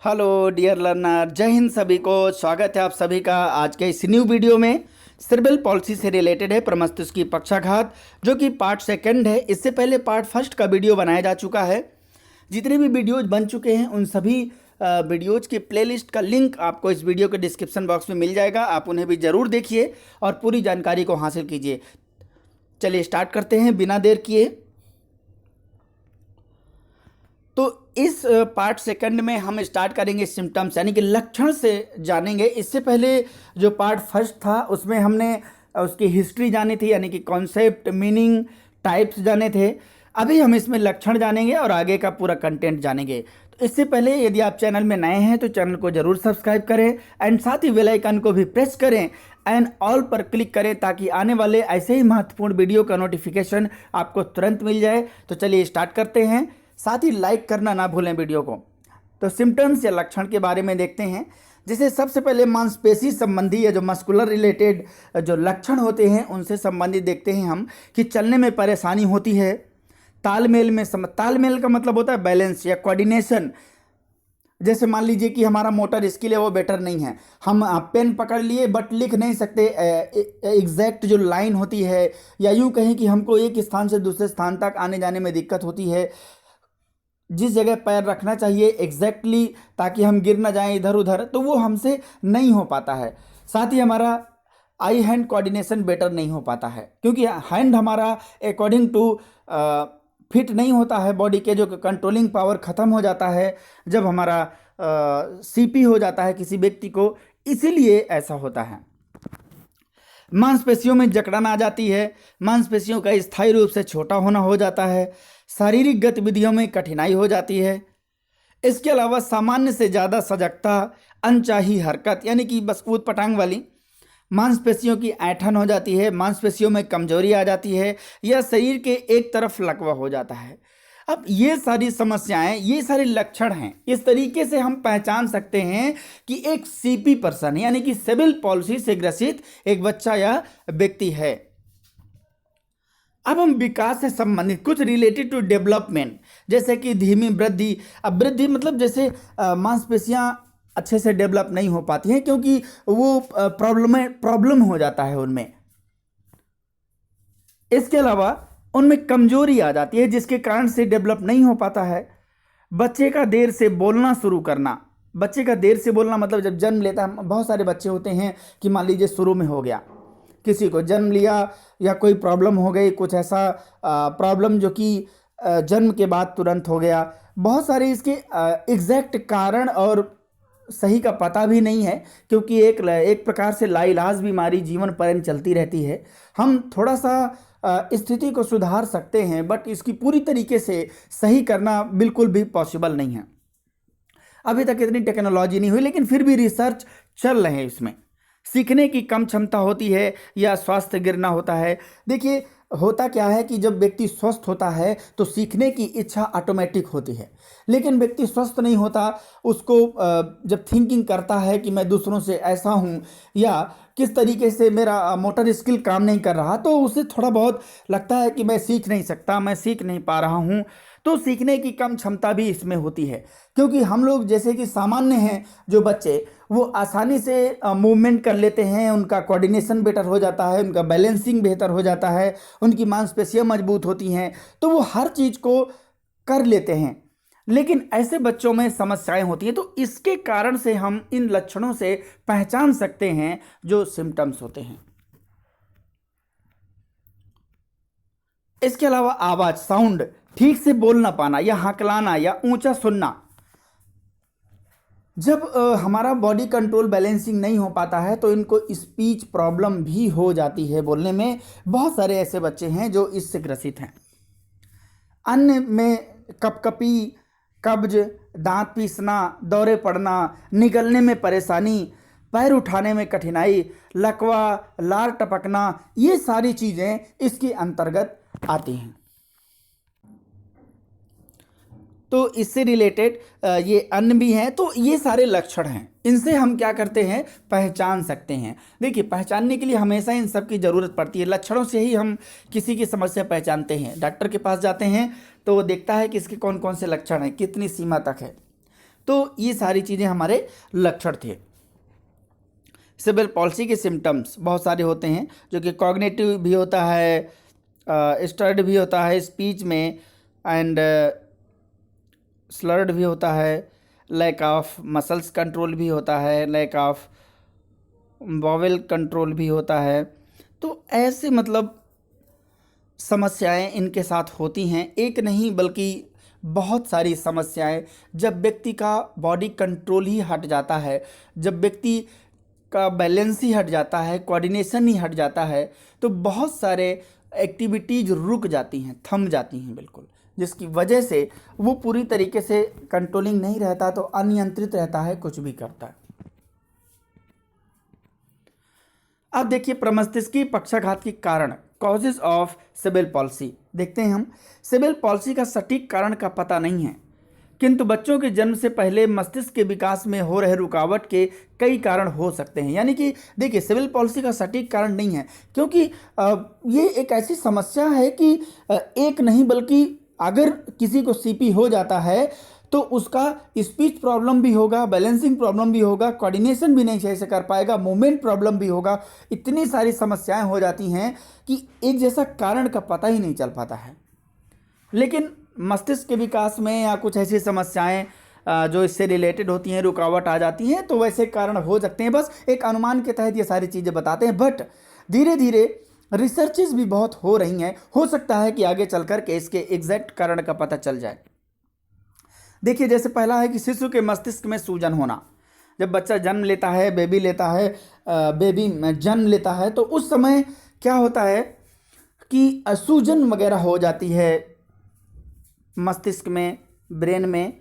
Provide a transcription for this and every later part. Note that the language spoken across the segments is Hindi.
हेलो डियर लर्नर, जय हिंद। सभी को स्वागत है आप सभी का आज के इस न्यू वीडियो में। सेरेब्रल पॉलिसी से रिलेटेड है प्रमस्तिष्क की पक्षाघात, जो कि पार्ट सेकंड है। इससे पहले पार्ट फर्स्ट का वीडियो बनाया जा चुका है। जितने भी वीडियोज बन चुके हैं उन सभी वीडियोज के प्लेलिस्ट का लिंक आपको इस वीडियो के डिस्क्रिप्शन बॉक्स में मिल जाएगा। आप उन्हें भी ज़रूर देखिए और पूरी जानकारी को हासिल कीजिए। चलिए स्टार्ट करते हैं बिना देर किए। तो इस पार्ट सेकंड में हम स्टार्ट करेंगे सिम्टम्स यानी कि लक्षण से जानेंगे। इससे पहले जो पार्ट फर्स्ट था उसमें हमने उसकी हिस्ट्री जानी थी, यानी कि कॉन्सेप्ट, मीनिंग, टाइप्स जाने थे। अभी हम इसमें लक्षण जानेंगे और आगे का पूरा कंटेंट जानेंगे। तो इससे पहले यदि आप चैनल में नए हैं तो चैनल को ज़रूर सब्सक्राइब करें एंड साथ ही बेल आइकन को भी प्रेस करें एंड ऑल पर क्लिक करें, ताकि आने वाले ऐसे ही महत्वपूर्ण वीडियो का नोटिफिकेशन आपको तुरंत मिल जाए। तो चलिए स्टार्ट करते हैं। साथ ही लाइक करना ना भूलें वीडियो को। तो सिम्टम्स या लक्षण के बारे में देखते हैं। जैसे सबसे पहले मांसपेशी संबंधी या जो मस्कुलर रिलेटेड जो लक्षण होते हैं उनसे संबंधित देखते हैं हम कि चलने में परेशानी होती है, तालमेल का मतलब होता है बैलेंस या कोऑर्डिनेशन। जैसे मान लीजिए कि हमारा मोटर स्किल है वो बेटर नहीं है, हम पेन पकड़ लिए बट लिख नहीं सकते एग्जैक्ट जो लाइन होती है, या यूँ कहें कि हमको एक स्थान से दूसरे स्थान तक आने जाने में दिक्कत होती है। जिस जगह पैर रखना चाहिए एग्जैक्टली ताकि हम गिर ना जाएं इधर उधर, तो वो हमसे नहीं हो पाता है। साथ ही हमारा आई हैंड कोऑर्डिनेशन बेटर नहीं हो पाता है, क्योंकि हैंड हमारा अकॉर्डिंग टू फिट नहीं होता है बॉडी के, जो कंट्रोलिंग पावर ख़त्म हो जाता है जब हमारा सीपी हो जाता है किसी व्यक्ति को, इसीलिए ऐसा होता है। मांसपेशियों में जकड़न आ जाती है, मांसपेशियों का स्थायी रूप से छोटा होना हो जाता है, शारीरिक गतिविधियों में कठिनाई हो जाती है। इसके अलावा सामान्य से ज़्यादा सजगता, अनचाही हरकत यानी कि बस ऊट पटांग वाली, मांसपेशियों की ऐंठन हो जाती है, मांसपेशियों में कमजोरी आ जाती है, या शरीर के एक तरफ लकवा हो जाता है। अब ये सारी समस्याएं, ये सारे लक्षण हैं। इस तरीके से हम पहचान सकते हैं कि एक सीपी पर्सन यानी कि सेरेब्रल पॉलिसी से ग्रसित एक बच्चा या व्यक्ति है। अब हम विकास से संबंधित कुछ रिलेटेड टू डेवलपमेंट, जैसे कि धीमी वृद्धि। अब वृद्धि मतलब जैसे मांसपेशियां अच्छे से डेवलप नहीं हो पाती हैं, क्योंकि वो प्रॉब्लम हो जाता है उनमें। इसके अलावा उनमें कमजोरी आ जाती है जिसके कारण से डेवलप नहीं हो पाता है। बच्चे का देर से बोलना शुरू करना। बच्चे का देर से बोलना मतलब जब जन्म लेता है, बहुत सारे बच्चे होते हैं कि मान लीजिए शुरू में हो गया, किसी को जन्म लिया या कोई प्रॉब्लम हो गई, कुछ ऐसा प्रॉब्लम जो कि जन्म के बाद तुरंत हो गया। बहुत सारे इसके एग्जैक्ट कारण और सही का पता भी नहीं है, क्योंकि एक प्रकार से लाइलाज बीमारी जीवन पर्यंत चलती रहती है। हम थोड़ा सा स्थिति को सुधार सकते हैं, बट इसकी पूरी तरीके से सही करना बिल्कुल भी पॉसिबल नहीं है। अभी तक इतनी टेक्नोलॉजी नहीं हुई, लेकिन फिर भी रिसर्च चल रहे हैं इसमें। सीखने की कम क्षमता होती है या स्वास्थ्य गिरना होता है। देखिए होता क्या है कि जब व्यक्ति स्वस्थ होता है तो सीखने की इच्छा ऑटोमेटिक होती है, लेकिन व्यक्ति स्वस्थ नहीं होता, उसको जब थिंकिंग करता है कि मैं दूसरों से ऐसा हूँ या किस तरीके से मेरा मोटर स्किल काम नहीं कर रहा, तो उसे थोड़ा बहुत लगता है कि मैं सीख नहीं सकता, मैं सीख नहीं पा रहा हूँ। तो सीखने की कम क्षमता भी इसमें होती है, क्योंकि हम लोग जैसे कि सामान्य हैं, जो बच्चे वो आसानी से मूवमेंट कर लेते हैं, उनका कोऑर्डिनेशन बेटर हो जाता है, उनका बैलेंसिंग बेहतर हो जाता है, उनकी मांसपेशियां मजबूत होती हैं, तो वो हर चीज़ को कर लेते हैं। लेकिन ऐसे बच्चों में समस्याएं होती हैं। तो इसके कारण से हम इन लक्षणों से पहचान सकते हैं जो सिम्टम्स होते हैं। इसके अलावा आवाज़, साउंड, ठीक से बोल ना पाना या हकलाना या ऊंचा सुनना। जब हमारा बॉडी कंट्रोल बैलेंसिंग नहीं हो पाता है तो इनको स्पीच प्रॉब्लम भी हो जाती है बोलने में। बहुत सारे ऐसे बच्चे हैं जो इससे ग्रसित हैं। अन्य में कपकपी, कब्ज, दांत पीसना, दौरे पड़ना, निगलने में परेशानी, पैर उठाने में कठिनाई, लकवा, लार टपकना, ये सारी चीज़ें इसके अंतर्गत आती हैं। तो इससे रिलेटेड ये अन्य भी हैं। तो ये सारे लक्षण हैं, इनसे हम क्या करते हैं, पहचान सकते हैं। देखिए पहचानने के लिए हमेशा इन सब की ज़रूरत पड़ती है। लक्षणों से ही हम किसी की समस्या पहचानते हैं। डॉक्टर के पास जाते हैं तो वो देखता है कि इसके कौन कौन से लक्षण हैं, कितनी सीमा तक है। तो ये सारी चीज़ें हमारे लक्षण थे। सेरेब्रल पॉल्सी के सिम्टम्स बहुत सारे होते हैं, जो कि कॉग्निटिव भी होता है, स्टर्ड भी होता है स्पीच में, एंड स्लर्ड भी होता है, लैक ऑफ मसल्स कंट्रोल भी होता है, लैक ऑफ वॉवेल कंट्रोल भी होता है। तो ऐसे मतलब समस्याएं इनके साथ होती हैं, एक नहीं बल्कि बहुत सारी समस्याएं। जब व्यक्ति का बॉडी कंट्रोल ही हट जाता है, जब व्यक्ति का बैलेंस ही हट जाता है, कोऑर्डिनेशन ही हट जाता है, तो बहुत सारे एक्टिविटीज़ रुक जाती हैं, थम जाती हैं बिल्कुल, जिसकी वजह से वो पूरी तरीके से कंट्रोलिंग नहीं रहता, तो अनियंत्रित रहता है, कुछ भी करता है। अब देखिए प्रमस्तिष्कीय पक्षाघात के कारण, कॉजेज ऑफ सेरेब्रल पॉल्सी देखते हैं हम। सेरेब्रल पॉल्सी का सटीक कारण का पता नहीं है, किंतु बच्चों के जन्म से पहले मस्तिष्क के विकास में हो रहे रुकावट के कई कारण हो सकते हैं। यानी कि देखिए सेरेब्रल पॉल्सी का सटीक कारण नहीं है, क्योंकि ये एक ऐसी समस्या है कि एक नहीं बल्कि अगर किसी को सीपी हो जाता है तो उसका स्पीच प्रॉब्लम भी होगा, बैलेंसिंग प्रॉब्लम भी होगा, कोऑर्डिनेशन भी नहीं सही से कर पाएगा, मूवमेंट प्रॉब्लम भी होगा। इतनी सारी समस्याएं हो जाती हैं कि एक जैसा कारण का पता ही नहीं चल पाता है। लेकिन मस्तिष्क के विकास में या कुछ ऐसी समस्याएं जो इससे रिलेटेड होती हैं, रुकावट आ जाती हैं, तो वैसे कारण हो सकते हैं। बस एक अनुमान के तहत ये सारी चीज़ें बताते हैं, बट धीरे धीरे रिसर्चेस भी बहुत हो रही हैं। हो सकता है कि आगे चल कर के इसके एग्जैक्ट कारण का पता चल जाए। देखिए जैसे पहला है कि शिशु के मस्तिष्क में सूजन होना। जब बच्चा जन्म लेता है, बेबी जन्म लेता है, तो उस समय क्या होता है कि सूजन वगैरह हो जाती है मस्तिष्क में, ब्रेन में।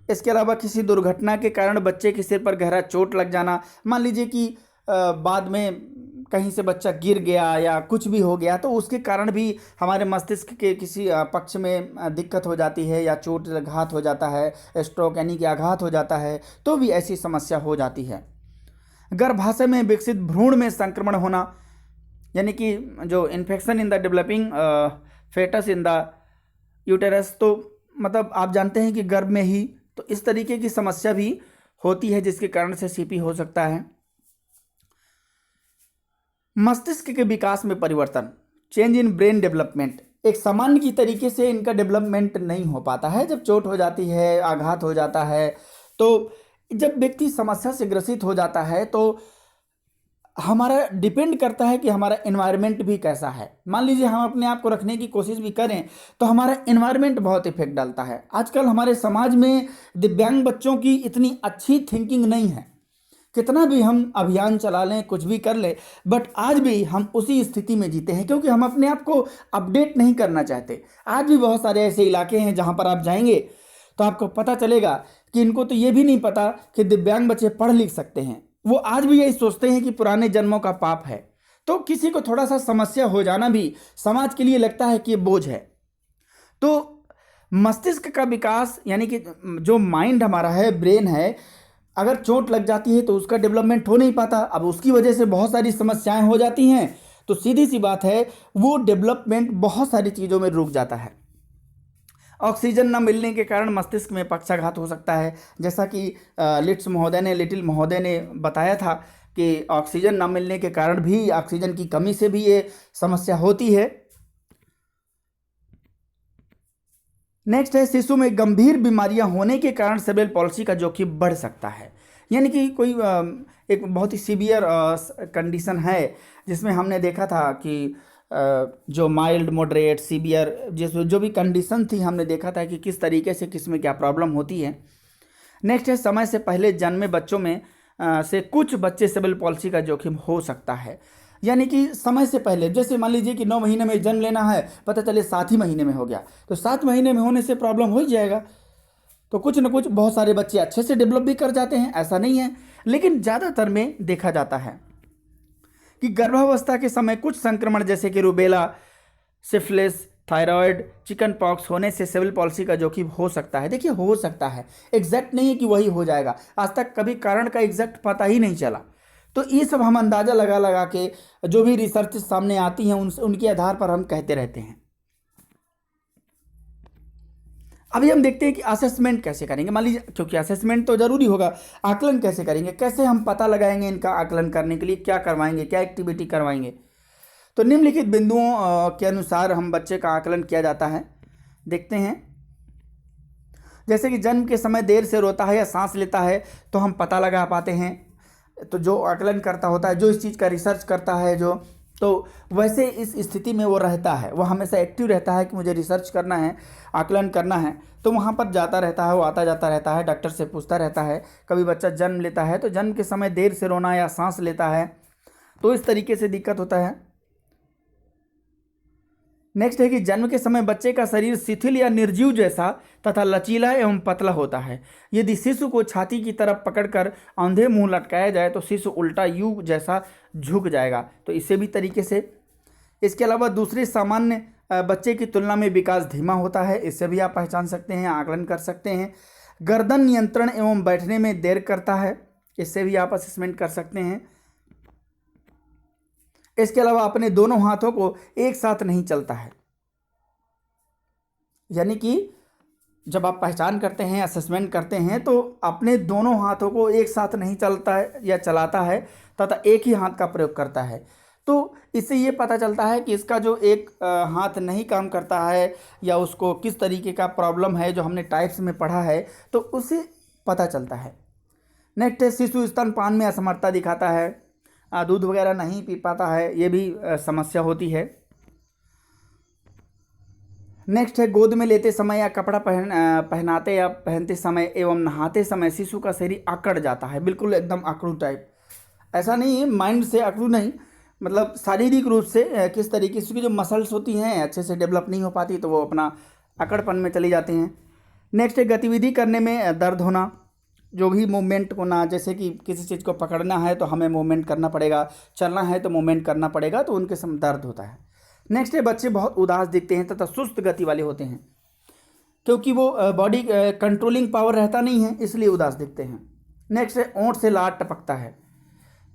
इसके अलावा किसी दुर्घटना के कारण बच्चे के सिर पर गहरा चोट लग जाना, मान लीजिए कि बाद में कहीं से बच्चा गिर गया या कुछ भी हो गया, तो उसके कारण भी हमारे मस्तिष्क के किसी पक्ष में दिक्कत हो जाती है या चोट घात हो जाता है, स्ट्रोक यानी कि आघात हो जाता है, तो भी ऐसी समस्या हो जाती है। गर्भाशय में विकसित भ्रूण में संक्रमण होना, यानी कि जो infection in the developing foetus in the uterus, तो मतलब आप जानते हैं कि गर्भ में ही, तो इस तरीके की समस्या भी होती है जिसके कारण से सीपी हो सकता है। मस्तिष्क के विकास में परिवर्तन, चेंज इन ब्रेन डेवलपमेंट, एक सामान्य की तरीके से इनका डेवलपमेंट नहीं हो पाता है। जब चोट हो जाती है, आघात हो जाता है, तो जब व्यक्ति समस्या से ग्रसित हो जाता है, तो हमारा डिपेंड करता है कि हमारा एनवायरनमेंट भी कैसा है। मान लीजिए हम अपने आप को रखने की कोशिश भी करें, तो हमारा एनवायरनमेंट बहुत इफेक्ट डालता है। आजकल हमारे समाज में दिव्यांग बच्चों की इतनी अच्छी थिंकिंग नहीं है। कितना भी हम अभियान चला लें, कुछ भी कर लें, बट आज भी हम उसी स्थिति में जीते हैं, क्योंकि हम अपने आप को अपडेट नहीं करना चाहते। आज भी बहुत सारे ऐसे इलाके हैं जहाँ पर आप जाएंगे तो आपको पता चलेगा कि इनको तो ये भी नहीं पता कि दिव्यांग बच्चे पढ़ लिख सकते हैं। वो आज भी यही सोचते हैं कि पुराने जन्मों का पाप है। तो किसी को थोड़ा सा समस्या हो जाना भी समाज के लिए लगता है कि ये बोझ है। तो मस्तिष्क का विकास, यानी कि जो माइंड हमारा है, ब्रेन है, अगर चोट लग जाती है तो उसका डेवलपमेंट हो नहीं पाता। अब उसकी वजह से बहुत सारी समस्याएं हो जाती हैं, तो सीधी सी बात है वो डेवलपमेंट बहुत सारी चीज़ों में रुक जाता है। ऑक्सीजन न मिलने के कारण मस्तिष्क में पक्षाघात हो सकता है, जैसा कि लिटिल महोदय ने बताया था कि ऑक्सीजन न मिलने के कारण भी, ऑक्सीजन की कमी से भी ये समस्या होती है। नेक्स्ट है शिशु में गंभीर बीमारियां होने के कारण सेरेब्रल पॉल्सी का जोखिम बढ़ सकता है। यानी कि कोई एक बहुत ही सीवियर कंडीशन है जिसमें हमने देखा था कि जो माइल्ड, मॉडरेट, सीवियर, जो भी कंडीशन थी, हमने देखा था कि किस तरीके से किस में क्या प्रॉब्लम होती है। नेक्स्ट है समय से पहले जन्मे बच्चों में से कुछ बच्चे सेरेब्रल पॉल्सी का जोखिम हो सकता है। यानी कि समय से पहले, जैसे मान लीजिए कि 9 महीने में जन्म लेना है, पता चले 7 ही महीने में हो गया, तो 7 महीने में होने से प्रॉब्लम हो ही जाएगा। तो कुछ ना कुछ बहुत सारे बच्चे अच्छे से डेवलप भी कर जाते हैं, ऐसा नहीं है, लेकिन ज़्यादातर में देखा जाता है कि गर्भावस्था के समय कुछ संक्रमण जैसे कि rubella, syphilis, thyroid, chicken pox होने से सेरेब्रल पॉल्सी का जोखिम हो सकता है। देखिए हो सकता है, एग्जैक्ट नहीं है कि वही हो जाएगा। आज तक कभी कारण का एग्जैक्ट पता ही नहीं चला। तो ये सब हम अंदाज़ा लगा लगा के जो भी रिसर्च सामने आती हैं उनके आधार पर हम कहते रहते हैं। अभी हम देखते हैं कि असेसमेंट कैसे करेंगे। मान लीजिए, क्योंकि असेसमेंट तो जरूरी होगा, आकलन कैसे करेंगे, कैसे हम पता लगाएंगे इनका आकलन करने के लिए क्या करवाएंगे, क्या एक्टिविटी करवाएंगे। तो निम्नलिखित बिंदुओं के अनुसार हम बच्चे का आकलन किया जाता है। देखते हैं, जैसे कि जन्म के समय देर से रोता है या सांस लेता है तो हम पता लगा पाते हैं। तो जो आकलन करता होता है, जो इस चीज़ का रिसर्च करता है, जो तो वैसे इस स्थिति में वो रहता है, वो हमेशा एक्टिव रहता है कि मुझे रिसर्च करना है, आकलन करना है, तो वहाँ पर जाता रहता है, वो आता जाता रहता है, डॉक्टर से पूछता रहता है। कभी बच्चा जन्म लेता है तो जन्म के समय देर से रोना या सांस लेता है तो इस तरीके से दिक्कत होता है। नेक्स्ट है कि जन्म के समय बच्चे का शरीर शिथिल या निर्जीव जैसा तथा लचीला एवं पतला होता है। यदि शिशु को छाती की तरफ पकड़कर औंधे मुंह लटकाया जाए तो शिशु उल्टा यू जैसा झुक जाएगा, तो इसे भी तरीके से। इसके अलावा दूसरे सामान्य बच्चे की तुलना में विकास धीमा होता है, इससे भी आप पहचान सकते हैं, आकलन कर सकते हैं। गर्दन नियंत्रण एवं बैठने में देर करता है, इससे भी आप असेसमेंट कर सकते हैं। इसके अलावा अपने दोनों हाथों को एक साथ नहीं चलता है, यानी कि जब आप पहचान करते हैं, असेसमेंट करते हैं तो अपने दोनों हाथों को एक साथ नहीं चलता है या चलाता है तथा एक ही हाथ का प्रयोग करता है। तो इससे ये पता चलता है कि इसका जो एक हाथ नहीं काम करता है या उसको किस तरीके का प्रॉब्लम है, जो हमने टाइप्स में पढ़ा है, तो उसे पता चलता है। नेक्स्ट है, शिशु स्तनपान में असमर्थता दिखाता है, दूध वगैरह नहीं पी पाता है, ये भी समस्या होती है। नेक्स्ट है, गोद में लेते समय या कपड़ा पहनाते या पहनते समय एवं नहाते समय शिशु का शरीर अकड़ जाता है, बिल्कुल एकदम अकड़ू टाइप। ऐसा नहीं है माइंड से अकड़ू नहीं, मतलब शारीरिक रूप से किस तरीके से, जो मसल्स होती हैं अच्छे से डेवलप नहीं हो पाती तो वो अपना अकड़पन में चली जाते हैं। नेक्स्ट है, गतिविधि करने में दर्द होना, जो भी मूवमेंट होना, जैसे कि किसी चीज़ को पकड़ना है तो हमें मूवमेंट करना पड़ेगा, चलना है तो मूवमेंट करना पड़ेगा, तो उनके समय दर्द होता है। नेक्स्ट है, बच्चे बहुत उदास दिखते हैं तथा सुस्त गति वाले होते हैं, क्योंकि वो बॉडी कंट्रोलिंग पावर रहता नहीं है, इसलिए उदास दिखते हैं। नेक्स्ट है, होंठ से लार टपकता है,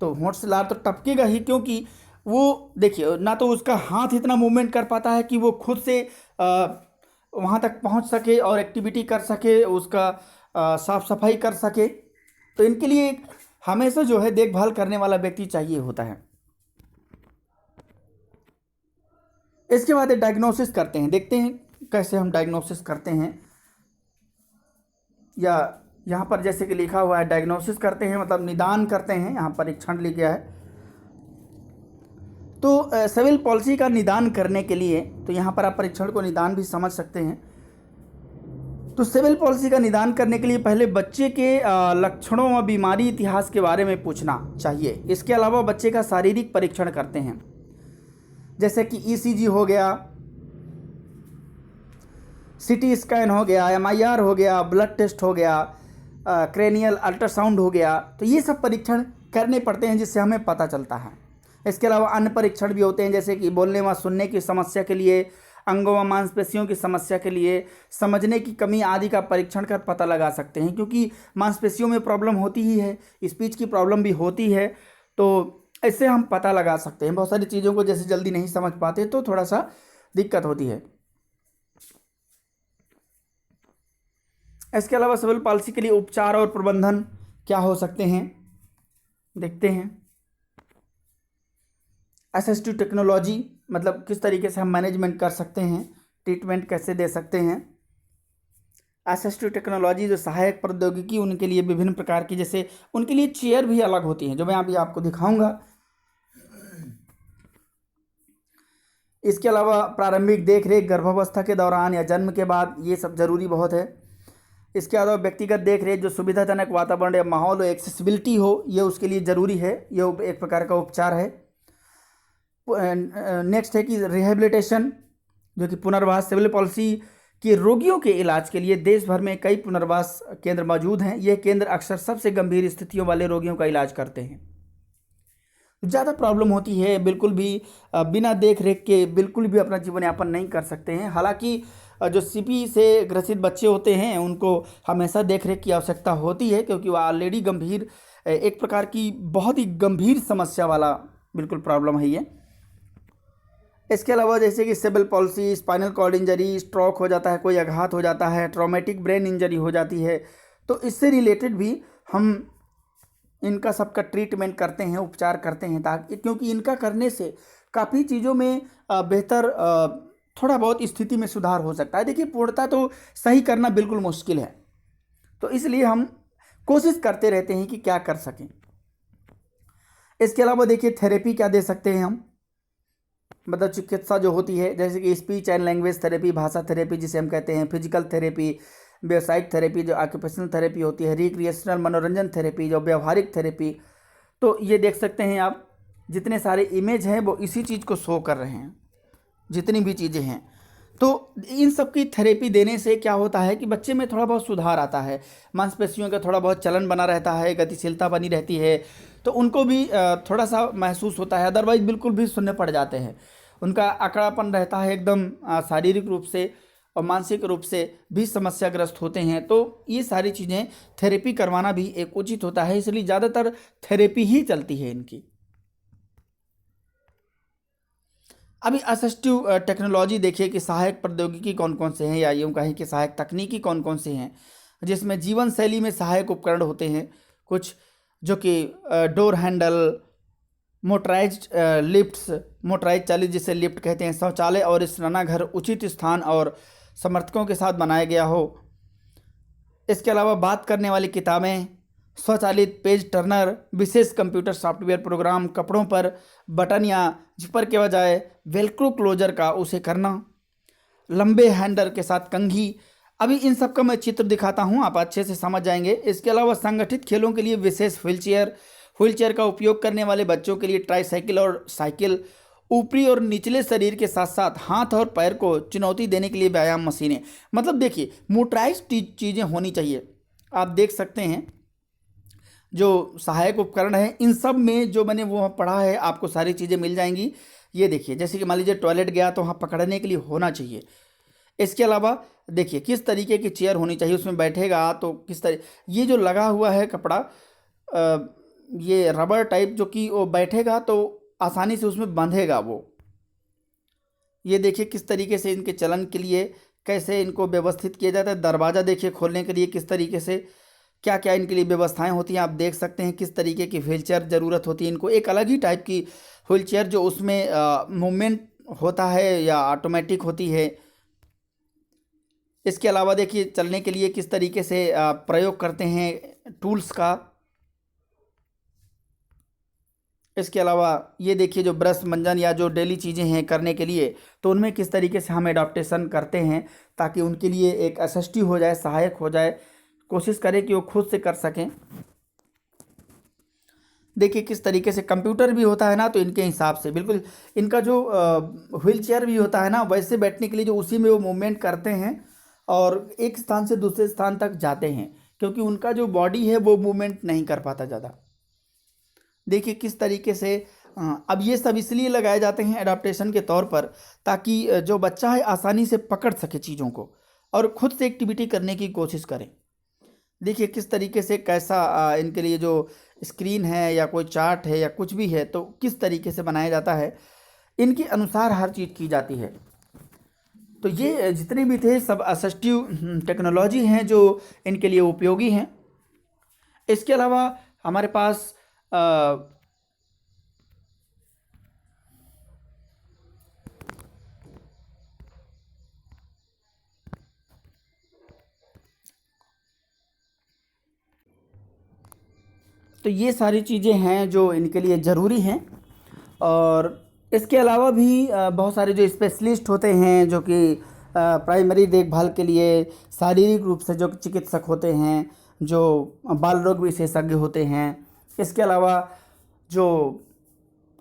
तो होंठ से लार तो टपकेगा ही, क्योंकि वो देखिए ना तो उसका हाथ इतना मूवमेंट कर पाता है कि वो खुद से वहाँ तक पहुँच सके और एक्टिविटी कर सके, उसका साफ सफाई कर सके। तो इनके लिए हमेशा जो है देखभाल करने वाला व्यक्ति चाहिए होता है। इसके बाद डायग्नोसिस करते हैं, देखते हैं कैसे हम डायग्नोसिस करते हैं। या यहाँ पर जैसे कि लिखा हुआ है डायग्नोसिस करते हैं, मतलब निदान करते हैं, यहाँ परीक्षण लिखा गया है। तो सेरेब्रल पॉल्सी का निदान करने के लिए, तो यहाँ पर आप परीक्षण को निदान भी समझ सकते हैं। तो सेरेब्रल पॉल्सी का निदान करने के लिए पहले बच्चे के लक्षणों व बीमारी इतिहास के बारे में पूछना चाहिए। इसके अलावा बच्चे का शारीरिक परीक्षण करते हैं, जैसे कि ईसीजी हो गया, सीटी स्कैन हो गया, एमआईआर हो गया, ब्लड टेस्ट हो गया, क्रेनियल अल्ट्रासाउंड हो गया, तो ये सब परीक्षण करने पड़ते हैं जिससे हमें पता चलता है। इसके अलावा अन्य परीक्षण भी होते हैं, जैसे कि बोलने व सुनने की समस्या के लिए, अंगों व मांसपेशियों की समस्या के लिए, समझने की कमी आदि का परीक्षण कर पता लगा सकते हैं, क्योंकि मांसपेशियों में प्रॉब्लम होती ही है, स्पीच की प्रॉब्लम भी होती है, तो इससे हम पता लगा सकते हैं। बहुत सारी चीज़ों को जैसे जल्दी नहीं समझ पाते तो थोड़ा सा दिक्कत होती है। इसके अलावा सेरेब्रल पॉल्सी के लिए उपचार और प्रबंधन क्या हो सकते हैं, देखते हैं। असिस्टिव टेक्नोलॉजी, मतलब किस तरीके से हम मैनेजमेंट कर सकते हैं, ट्रीटमेंट कैसे दे सकते हैं। असिस्टिव टेक्नोलॉजी जो सहायक प्रौद्योगिकी, उनके लिए विभिन्न प्रकार की, जैसे उनके लिए चेयर भी अलग होती हैं, जो मैं अभी आपको दिखाऊंगा। इसके अलावा प्रारंभिक देखरेख गर्भावस्था के दौरान या जन्म के बाद, ये सब जरूरी बहुत है। इसके अलावा व्यक्तिगत देखरेख, जो सुविधाजनक वातावरण या माहौल हो, एक्सेसिबिलिटी हो, ये उसके लिए ज़रूरी है, ये एक प्रकार का उपचार है। नेक्स्ट है कि रिहेबिलिटेशन, जो कि पुनर्वास। सेरेब्रल पॉल्सी के रोगियों के इलाज के लिए देश भर में कई पुनर्वास केंद्र मौजूद हैं। ये केंद्र अक्सर सबसे गंभीर स्थितियों वाले रोगियों का इलाज करते हैं। ज़्यादा प्रॉब्लम होती है, बिल्कुल भी बिना देख रेख के बिल्कुल भी अपना जीवन यापन नहीं कर सकते हैं। हालांकि जो सीपी से ग्रसित बच्चे होते हैं उनको हमेशा देख रेख की आवश्यकता होती है, क्योंकि वो ऑलरेडी गंभीर, एक प्रकार की बहुत ही गंभीर समस्या वाला बिल्कुल प्रॉब्लम है ये। इसके अलावा जैसे कि cerebral palsy, spinal cord injury, stroke हो जाता है, कोई आघात हो जाता है, ट्रॉमेटिक ब्रेन इंजरी हो जाती है, तो इससे रिलेटेड भी हम इनका सबका ट्रीटमेंट करते हैं, उपचार करते हैं, ताकि क्योंकि इनका करने से काफ़ी चीज़ों में बेहतर थोड़ा बहुत स्थिति में सुधार हो सकता है। देखिए पूर्णतः तो सही करना बिल्कुल मुश्किल है, तो इसलिए हम कोशिश करते रहते हैं कि क्या कर सकें। इसके अलावा देखिए थेरेपी क्या दे सकते हैं हम, मतलब चिकित्सा जो होती है, जैसे कि स्पीच एंड लैंग्वेज थेरेपी, भाषा थेरेपी जिसे हम कहते हैं, फिजिकल थेरेपी, व्यावसायिक थेरेपी जो ऑक्यूपेशनल थेरेपी होती है, रिक्रिएशनल मनोरंजन थेरेपी जो व्यवहारिक थेरेपी। तो ये देख सकते हैं आप, जितने सारे इमेज हैं वो इसी चीज़ को शो कर रहे हैं, जितनी भी चीज़ें हैं। तो इन सब की थेरेपी देने से क्या होता है कि बच्चे में थोड़ा बहुत सुधार आता है, मांसपेशियों का थोड़ा बहुत चलन बना रहता है, गतिशीलता बनी रहती है, तो उनको भी थोड़ा सा महसूस होता है। अदरवाइज बिल्कुल भी शून्य पड़ जाते हैं, उनका अकड़ापन रहता है एकदम, शारीरिक रूप से और मानसिक रूप से भी समस्याग्रस्त होते हैं। तो ये सारी चीज़ें थेरेपी करवाना भी एक उचित होता है, इसलिए ज़्यादातर थेरेपी ही चलती है इनकी। अभी असिस्टिव टेक्नोलॉजी देखिए कि सहायक प्रौद्योगिकी कौन कौन से हैं, या यूँ कहें कि सहायक तकनीकी कौन कौन से हैं, जिसमें जीवन शैली में सहायक उपकरण होते हैं कुछ, जो कि door handle, motorised lifts, motorise चालित जिसे लिफ्ट कहते हैं, शौचालय और स्नानाघर उचित स्थान और समर्थकों के साथ बनाया गया हो। इसके अलावा बात करने वाली किताबें, स्वचालित पेज टर्नर, विशेष कंप्यूटर सॉफ्टवेयर प्रोग्राम, कपड़ों पर बटन या जिपर के बजाय वेल्क्रो क्लोजर का उसे करना, लंबे हैंडल के साथ कंघी। अभी इन सब का मैं चित्र दिखाता हूँ, आप अच्छे से समझ जाएंगे। इसके अलावा संगठित खेलों के लिए विशेष व्हीलचेयर का उपयोग करने वाले बच्चों के लिए ट्राईसाइकिल और साइकिल, ऊपरी और निचले शरीर के साथ साथ हाथ और पैर को चुनौती देने के लिए व्यायाम मशीनें। मतलब देखिए मोटराइज्ड चीज़ें होनी चाहिए। आप देख सकते हैं जो सहायक उपकरण है, इन सब में जो मैंने वो पढ़ा है आपको सारी चीज़ें मिल जाएंगी। ये देखिए, जैसे कि मान लीजिए टॉयलेट गया तो वहाँ पकड़ने के लिए होना चाहिए। इसके अलावा देखिए किस तरीके की चेयर होनी चाहिए, उसमें बैठेगा तो किस तरह, ये जो लगा हुआ है कपड़ा, ये रबर टाइप, जो कि वो बैठेगा तो आसानी से उसमें बंधेगा वो। ये देखिए किस तरीके से इनके चलन के लिए कैसे इनको व्यवस्थित किया जाता है। दरवाज़ा देखिए खोलने के लिए किस तरीके से क्या क्या इनके लिए व्यवस्थाएं होती हैं, आप देख सकते हैं। किस तरीके की व्हीलचेयर ज़रूरत होती है इनको, एक अलग ही टाइप की व्हीलचेयर जो उसमें मूवमेंट होता है या ऑटोमेटिक होती है। इसके अलावा देखिए चलने के लिए किस तरीके से प्रयोग करते हैं टूल्स का। इसके अलावा ये देखिए जो ब्रश मंजन या जो डेली चीज़ें हैं करने के लिए, तो उनमें किस तरीके से हम एडाप्टेशन करते हैं ताकि उनके लिए एक असिस्टिव हो जाए, सहायक हो जाए, कोशिश करें कि वो खुद से कर सकें। देखिए किस तरीके से कंप्यूटर भी होता है ना, तो इनके हिसाब से बिल्कुल इनका जो व्हील चेयर भी होता है ना, वैसे बैठने के लिए जो उसी में वो मूवमेंट करते हैं और एक स्थान से दूसरे स्थान तक जाते हैं, क्योंकि उनका जो बॉडी है वो मूवमेंट नहीं कर पाता ज़्यादा। देखिए किस तरीके से अब ये सब इसलिए लगाए जाते हैं एडाप्टेशन के तौर पर, ताकि जो बच्चा है आसानी से पकड़ सके चीज़ों को और खुद से एक्टिविटी करने की कोशिश करें। देखिए किस तरीके से कैसा इनके लिए जो स्क्रीन है या कोई चार्ट है या कुछ भी है, तो किस तरीके से बनाया जाता है, इनके अनुसार हर चीज़ की जाती है। तो ये जितने भी थे सब असिस्टिव टेक्नोलॉजी हैं जो इनके लिए उपयोगी हैं। इसके अलावा हमारे पास तो ये सारी चीज़ें हैं जो इनके लिए ज़रूरी हैं। और इसके अलावा भी बहुत सारे जो स्पेशलिस्ट होते हैं जो कि प्राइमरी देखभाल के लिए शारीरिक रूप से जो चिकित्सक होते हैं, जो बाल रोग विशेषज्ञ होते हैं। इसके अलावा जो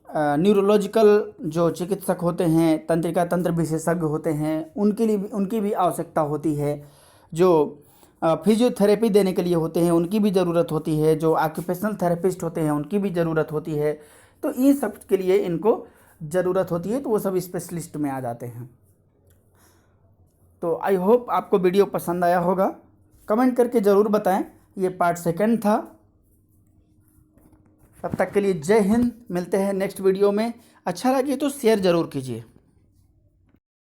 न्यूरोलॉजिकल जो चिकित्सक होते हैं, तंत्रिका तंत्र विशेषज्ञ होते हैं, उनकी भी आवश्यकता होती है। जो फिजियोथेरेपी देने के लिए होते हैं उनकी भी ज़रूरत होती है। जो ऑक्यूपेशनल थेरेपिस्ट होते हैं उनकी भी ज़रूरत होती है। तो ये सब के लिए इनको ज़रूरत होती है, तो वो सब स्पेशलिस्ट में आ जाते हैं। तो आई होप आपको वीडियो पसंद आया होगा, कमेंट करके ज़रूर बताएं। ये पार्ट 2 था। तब तक के लिए जय हिंद, मिलते हैं नेक्स्ट वीडियो में। अच्छा लगे तो शेयर ज़रूर कीजिए।